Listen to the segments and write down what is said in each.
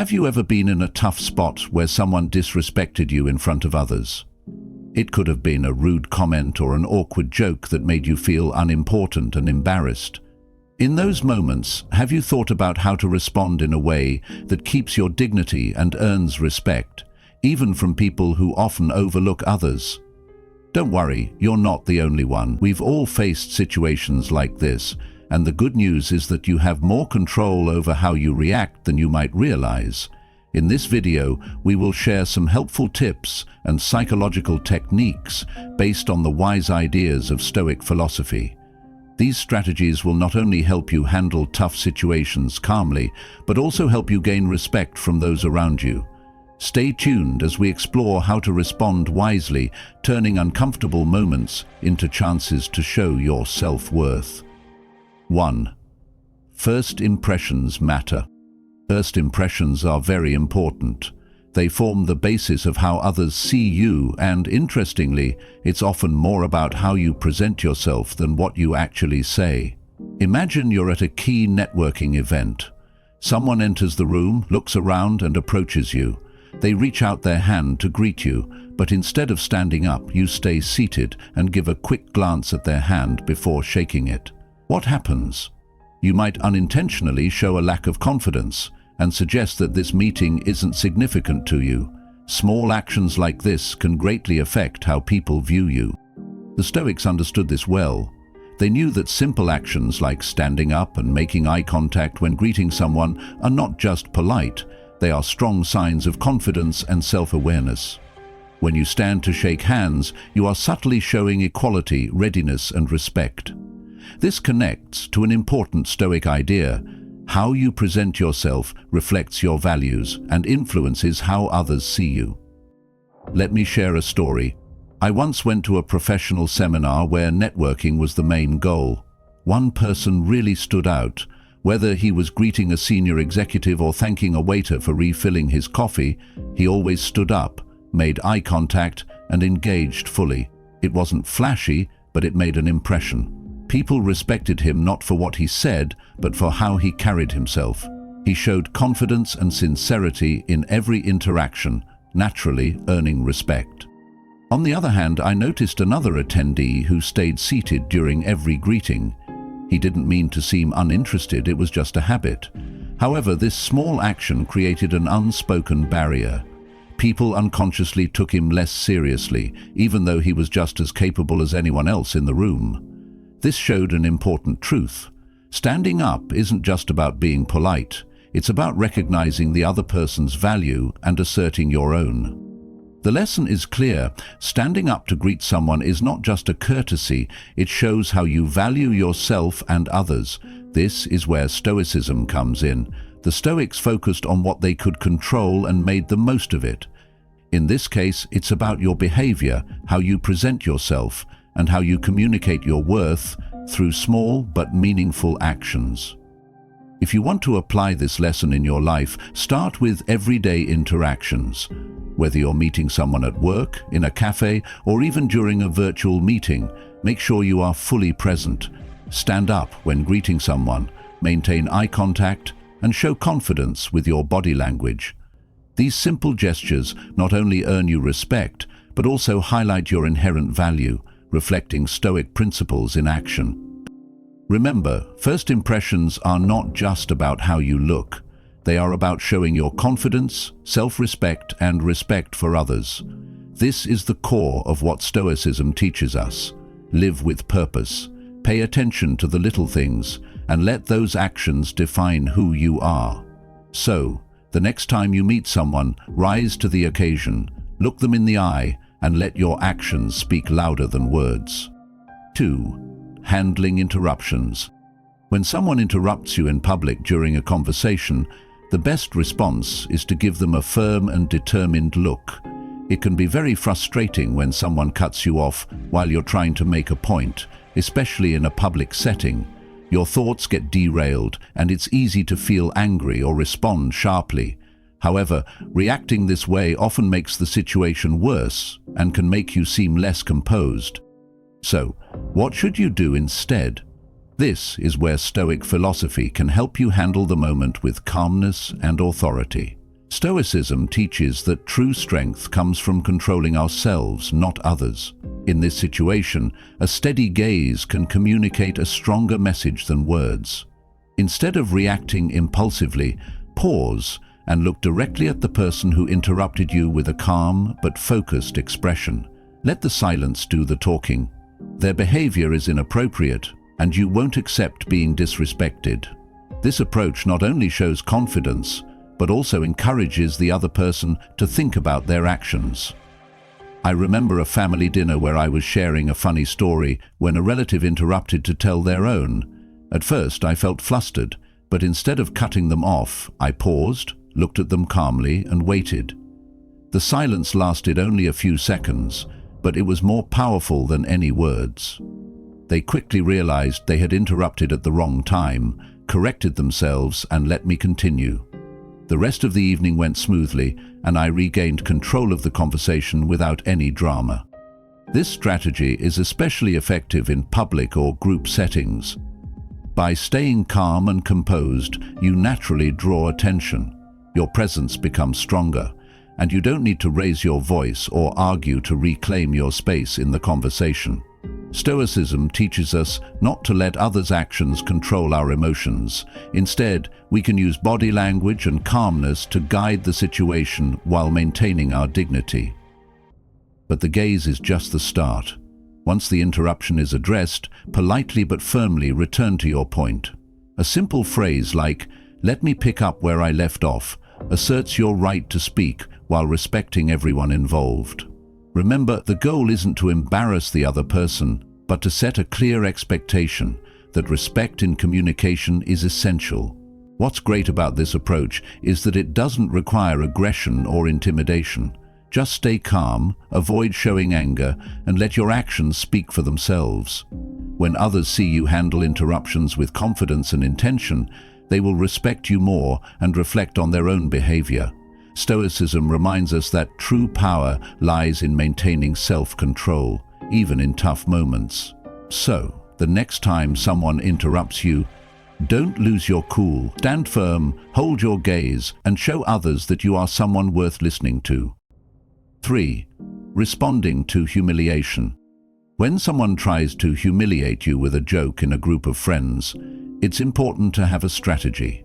Have you ever been in a tough spot where someone disrespected you in front of others? It could have been a rude comment or an awkward joke that made you feel unimportant and embarrassed. In those moments, have you thought about how to respond in a way that keeps your dignity and earns respect, even from people who often overlook others? Don't worry, you're not the only one. We've all faced situations like this, and the good news is that you have more control over how you react than you might realize. In this video, we will share some helpful tips and psychological techniques based on the wise ideas of Stoic philosophy. These strategies will not only help you handle tough situations calmly, but also help you gain respect from those around you. Stay tuned as we explore how to respond wisely, turning uncomfortable moments into chances to show your self-worth. 1. First impressions matter. First impressions are very important. They form the basis of how others see you, and interestingly, it's often more about how you present yourself than what you actually say. Imagine you're at a key networking event. Someone enters the room, looks around, and approaches you. They reach out their hand to greet you, but instead of standing up, you stay seated and give a quick glance at their hand before shaking it. What happens? You might unintentionally show a lack of confidence and suggest that this meeting isn't significant to you. Small actions like this can greatly affect how people view you. The Stoics understood this well. They knew that simple actions like standing up and making eye contact when greeting someone are not just polite, they are strong signs of confidence and self-awareness. When you stand to shake hands, you are subtly showing equality, readiness, and respect. This connects to an important Stoic idea. How you present yourself reflects your values and influences how others see you. Let me share a story. I once went to a professional seminar where networking was the main goal. One person really stood out. Whether he was greeting a senior executive or thanking a waiter for refilling his coffee, he always stood up, made eye contact, and engaged fully. It wasn't flashy, but it made an impression. People respected him not for what he said, but for how he carried himself. He showed confidence and sincerity in every interaction, naturally earning respect. On the other hand, I noticed another attendee who stayed seated during every greeting. He didn't mean to seem uninterested, it was just a habit. However, this small action created an unspoken barrier. People unconsciously took him less seriously, even though he was just as capable as anyone else in the room. This showed an important truth. Standing up isn't just about being polite, it's about recognizing the other person's value and asserting your own. The lesson is clear. Standing up to greet someone is not just a courtesy, it shows how you value yourself and others. This is where Stoicism comes in. The Stoics focused on what they could control and made the most of it. In this case, it's about your behavior, how you present yourself, and how you communicate your worth through small but meaningful actions. If you want to apply this lesson in your life, start with everyday interactions. Whether you're meeting someone at work, in a cafe, or even during a virtual meeting, make sure you are fully present. Stand up when greeting someone, maintain eye contact, and show confidence with your body language. These simple gestures not only earn you respect, but also highlight your inherent value, reflecting Stoic principles in action. Remember, first impressions are not just about how you look. They are about showing your confidence, self-respect, and respect for others. This is the core of what Stoicism teaches us. Live with purpose, pay attention to the little things, and let those actions define who you are. So, the next time you meet someone, rise to the occasion, look them in the eye, and let your actions speak louder than words. 2. Handling interruptions. When someone interrupts you in public during a conversation, the best response is to give them a firm and determined look. It can be very frustrating when someone cuts you off while you're trying to make a point, especially in a public setting. Your thoughts get derailed, and it's easy to feel angry or respond sharply. However, reacting this way often makes the situation worse and can make you seem less composed. So, what should you do instead? This is where Stoic philosophy can help you handle the moment with calmness and authority. Stoicism teaches that true strength comes from controlling ourselves, not others. In this situation, a steady gaze can communicate a stronger message than words. Instead of reacting impulsively, pause and look directly at the person who interrupted you with a calm but focused expression. Let the silence do the talking. Their behavior is inappropriate, and you won't accept being disrespected. This approach not only shows confidence, but also encourages the other person to think about their actions. I remember a family dinner where I was sharing a funny story when a relative interrupted to tell their own. At first, I felt flustered, but instead of cutting them off, I paused, looked at them calmly, and waited. The silence lasted only a few seconds, but it was more powerful than any words. They quickly realized they had interrupted at the wrong time, corrected themselves, and let me continue. The rest of the evening went smoothly, and I regained control of the conversation without any drama. This strategy is especially effective in public or group settings. By staying calm and composed, you naturally draw attention. Your presence becomes stronger, and you don't need to raise your voice or argue to reclaim your space in the conversation. Stoicism teaches us not to let others' actions control our emotions. Instead, we can use body language and calmness to guide the situation while maintaining our dignity. But the gaze is just the start. Once the interruption is addressed, politely but firmly return to your point. A simple phrase like, "Let me pick up where I left off," asserts your right to speak while respecting everyone involved. Remember, the goal isn't to embarrass the other person, but to set a clear expectation that respect in communication is essential. What's great about this approach is that it doesn't require aggression or intimidation. Just stay calm, avoid showing anger, and let your actions speak for themselves. When others see you handle interruptions with confidence and intention, they will respect you more and reflect on their own behavior. Stoicism reminds us that true power lies in maintaining self-control, even in tough moments. So, the next time someone interrupts you, don't lose your cool. Stand firm, hold your gaze, and show others that you are someone worth listening to. 3. Responding to humiliation. When someone tries to humiliate you with a joke in a group of friends, it's important to have a strategy.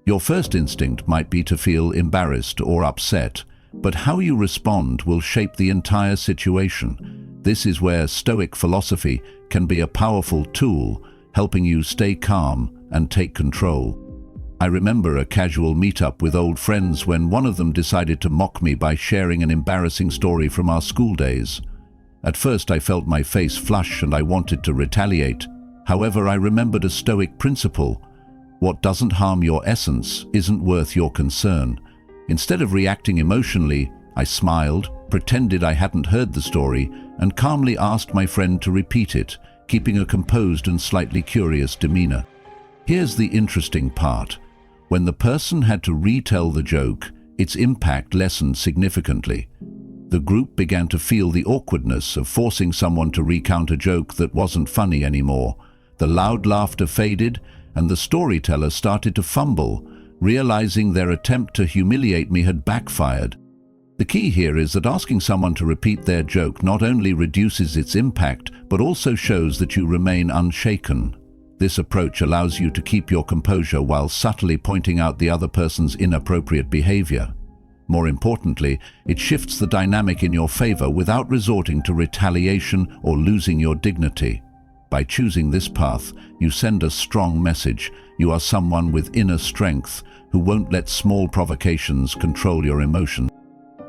Your first instinct might be to feel embarrassed or upset, but how you respond will shape the entire situation. This is where Stoic philosophy can be a powerful tool, helping you stay calm and take control. I remember a casual meetup with old friends when one of them decided to mock me by sharing an embarrassing story from our school days. At first I felt my face flush and I wanted to retaliate. However, I remembered a Stoic principle: what doesn't harm your essence isn't worth your concern. Instead of reacting emotionally, I smiled, pretended I hadn't heard the story, and calmly asked my friend to repeat it, keeping a composed and slightly curious demeanor. Here's the interesting part. When the person had to retell the joke, its impact lessened significantly. The group began to feel the awkwardness of forcing someone to recount a joke that wasn't funny anymore. The loud laughter faded, and the storyteller started to fumble, realizing their attempt to humiliate me had backfired. The key here is that asking someone to repeat their joke not only reduces its impact, but also shows that you remain unshaken. This approach allows you to keep your composure while subtly pointing out the other person's inappropriate behavior. More importantly, it shifts the dynamic in your favor without resorting to retaliation or losing your dignity. By choosing this path, you send a strong message. You are someone with inner strength who won't let small provocations control your emotions.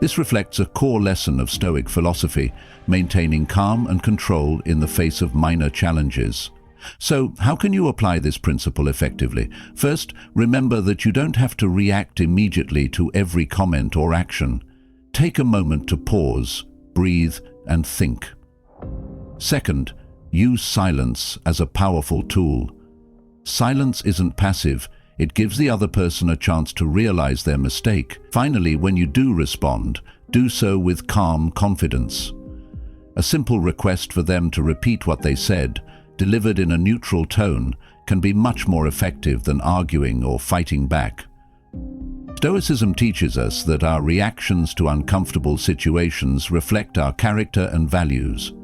This reflects a core lesson of Stoic philosophy, maintaining calm and control in the face of minor challenges. So, how can you apply this principle effectively? First, remember that you don't have to react immediately to every comment or action. Take a moment to pause, breathe, and think. Second, use silence as a powerful tool. Silence isn't passive. It gives the other person a chance to realize their mistake. Finally, when you do respond, do so with calm confidence. A simple request for them to repeat what they said, delivered in a neutral tone, can be much more effective than arguing or fighting back. Stoicism teaches us that our reactions to uncomfortable situations reflect our character and values.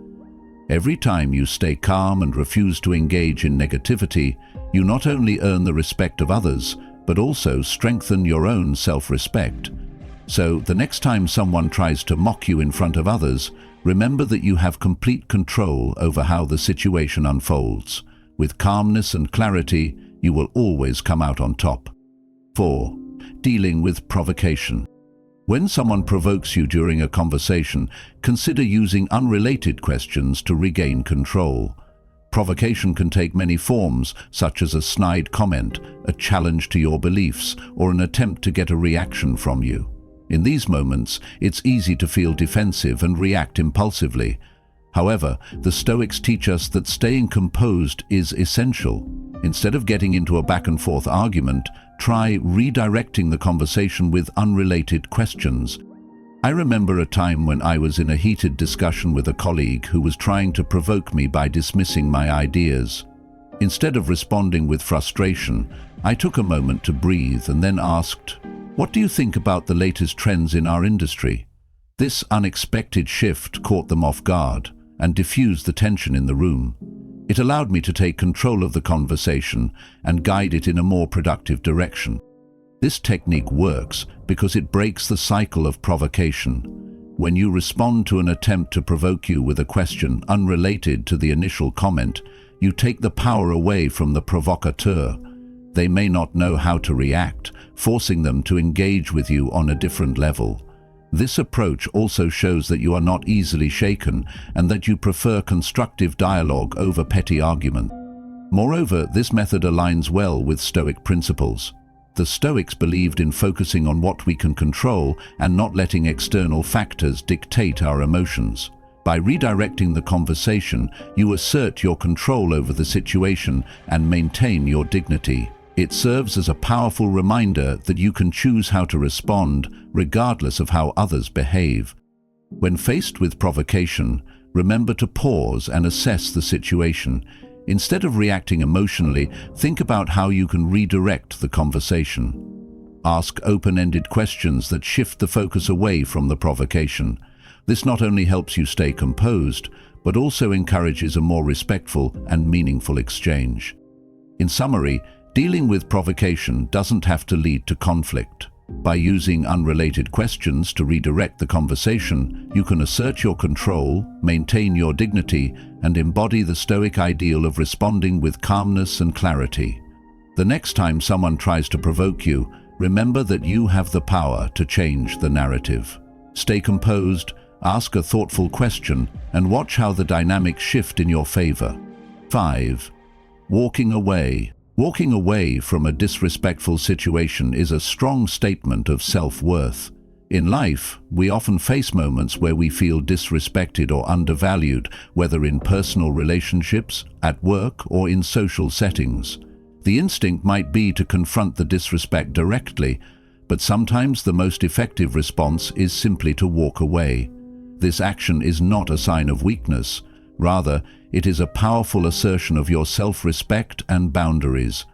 Every time you stay calm and refuse to engage in negativity, you not only earn the respect of others, but also strengthen your own self-respect. So, the next time someone tries to mock you in front of others, remember that you have complete control over how the situation unfolds. With calmness and clarity, you will always come out on top. 4. Dealing with provocation. When someone provokes you during a conversation, consider using unrelated questions to regain control. Provocation can take many forms, such as a snide comment, a challenge to your beliefs, or an attempt to get a reaction from you. In these moments, it's easy to feel defensive and react impulsively. However, the Stoics teach us that staying composed is essential. Instead of getting into a back-and-forth argument, try redirecting the conversation with unrelated questions. I remember a time when I was in a heated discussion with a colleague who was trying to provoke me by dismissing my ideas. Instead of responding with frustration, I took a moment to breathe and then asked, "What do you think about the latest trends in our industry?" This unexpected shift caught them off guard and diffused the tension in the room. It allowed me to take control of the conversation and guide it in a more productive direction. This technique works because it breaks the cycle of provocation. When you respond to an attempt to provoke you with a question unrelated to the initial comment, you take the power away from the provocateur. They may not know how to react, forcing them to engage with you on a different level. This approach also shows that you are not easily shaken and that you prefer constructive dialogue over petty argument. Moreover, this method aligns well with Stoic principles. The Stoics believed in focusing on what we can control and not letting external factors dictate our emotions. By redirecting the conversation, you assert your control over the situation and maintain your dignity. It serves as a powerful reminder that you can choose how to respond, regardless of how others behave. When faced with provocation, remember to pause and assess the situation. Instead of reacting emotionally, think about how you can redirect the conversation. Ask open-ended questions that shift the focus away from the provocation. This not only helps you stay composed, but also encourages a more respectful and meaningful exchange. In summary, dealing with provocation doesn't have to lead to conflict. By using unrelated questions to redirect the conversation, you can assert your control, maintain your dignity, and embody the Stoic ideal of responding with calmness and clarity. The next time someone tries to provoke you, remember that you have the power to change the narrative. Stay composed, ask a thoughtful question, and watch how the dynamics shift in your favor. 5. Walking away. Walking away from a disrespectful situation is a strong statement of self-worth. In life, we often face moments where we feel disrespected or undervalued, whether in personal relationships, at work, or in social settings. The instinct might be to confront the disrespect directly, but sometimes the most effective response is simply to walk away. This action is not a sign of weakness. Rather, it is a powerful assertion of your self-respect and boundaries.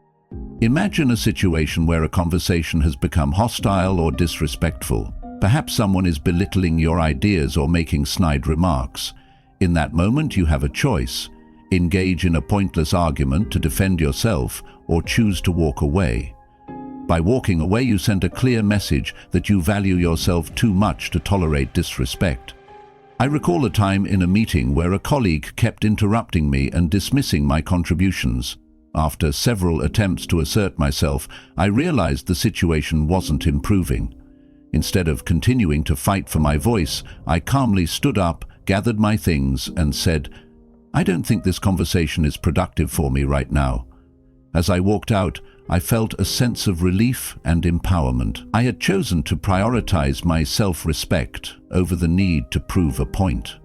Imagine a situation where a conversation has become hostile or disrespectful. Perhaps someone is belittling your ideas or making snide remarks. In that moment, you have a choice. Engage in a pointless argument to defend yourself or choose to walk away. By walking away, you send a clear message that you value yourself too much to tolerate disrespect. I recall a time in a meeting where a colleague kept interrupting me and dismissing my contributions. After several attempts to assert myself, I realized the situation wasn't improving. Instead of continuing to fight for my voice, I calmly stood up, gathered my things, and said, "I don't think this conversation is productive for me right now." As I walked out, I felt a sense of relief and empowerment. I had chosen to prioritize my self-respect over the need to prove a point.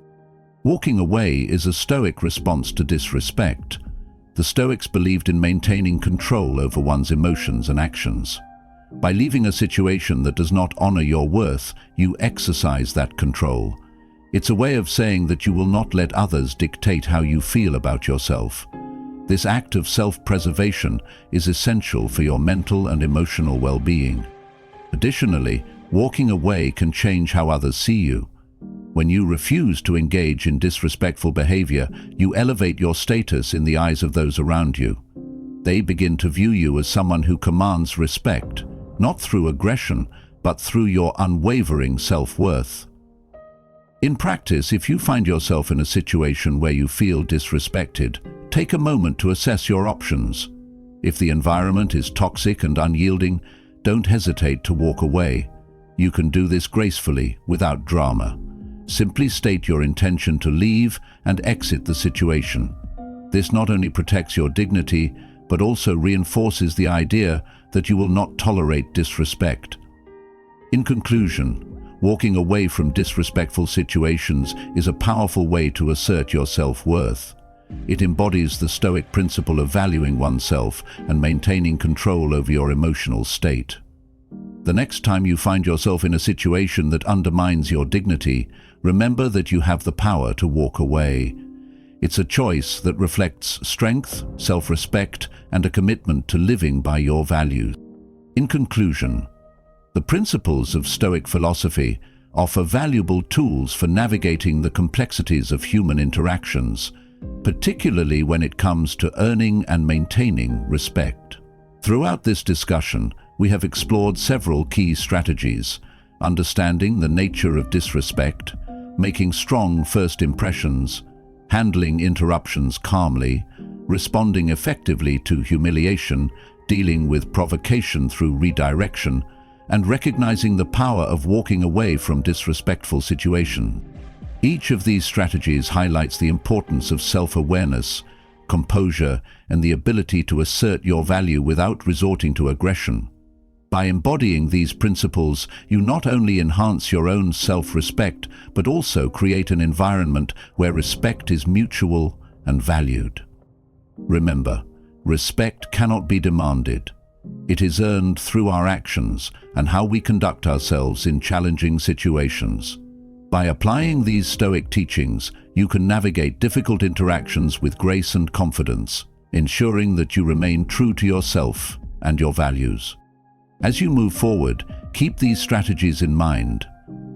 Walking away is a Stoic response to disrespect. The Stoics believed in maintaining control over one's emotions and actions. By leaving a situation that does not honor your worth, you exercise that control. It's a way of saying that you will not let others dictate how you feel about yourself. This act of self-preservation is essential for your mental and emotional well-being. Additionally, walking away can change how others see you. When you refuse to engage in disrespectful behavior, you elevate your status in the eyes of those around you. They begin to view you as someone who commands respect, not through aggression, but through your unwavering self-worth. In practice, if you find yourself in a situation where you feel disrespected, take a moment to assess your options. If the environment is toxic and unyielding, don't hesitate to walk away. You can do this gracefully, without drama. Simply state your intention to leave and exit the situation. This not only protects your dignity, but also reinforces the idea that you will not tolerate disrespect. In conclusion, walking away from disrespectful situations is a powerful way to assert your self-worth. It embodies the Stoic principle of valuing oneself and maintaining control over your emotional state. The next time you find yourself in a situation that undermines your dignity, remember that you have the power to walk away. It's a choice that reflects strength, self-respect, and a commitment to living by your values. In conclusion, the principles of Stoic philosophy offer valuable tools for navigating the complexities of human interactions, particularly when it comes to earning and maintaining respect. Throughout this discussion, we have explored several key strategies: understanding the nature of disrespect, making strong first impressions, handling interruptions calmly, responding effectively to humiliation, dealing with provocation through redirection, and recognizing the power of walking away from disrespectful situations. Each of these strategies highlights the importance of self-awareness, composure, and the ability to assert your value without resorting to aggression. By embodying these principles, you not only enhance your own self-respect, but also create an environment where respect is mutual and valued. Remember, respect cannot be demanded. It is earned through our actions and how we conduct ourselves in challenging situations. By applying these Stoic teachings, you can navigate difficult interactions with grace and confidence, ensuring that you remain true to yourself and your values. As you move forward, keep these strategies in mind.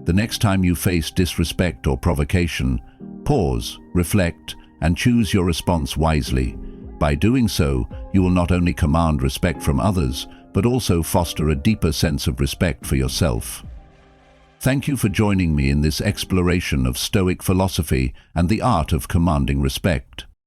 The next time you face disrespect or provocation, pause, reflect, and choose your response wisely. By doing so, you will not only command respect from others, but also foster a deeper sense of respect for yourself. Thank you for joining me in this exploration of Stoic philosophy and the art of commanding respect.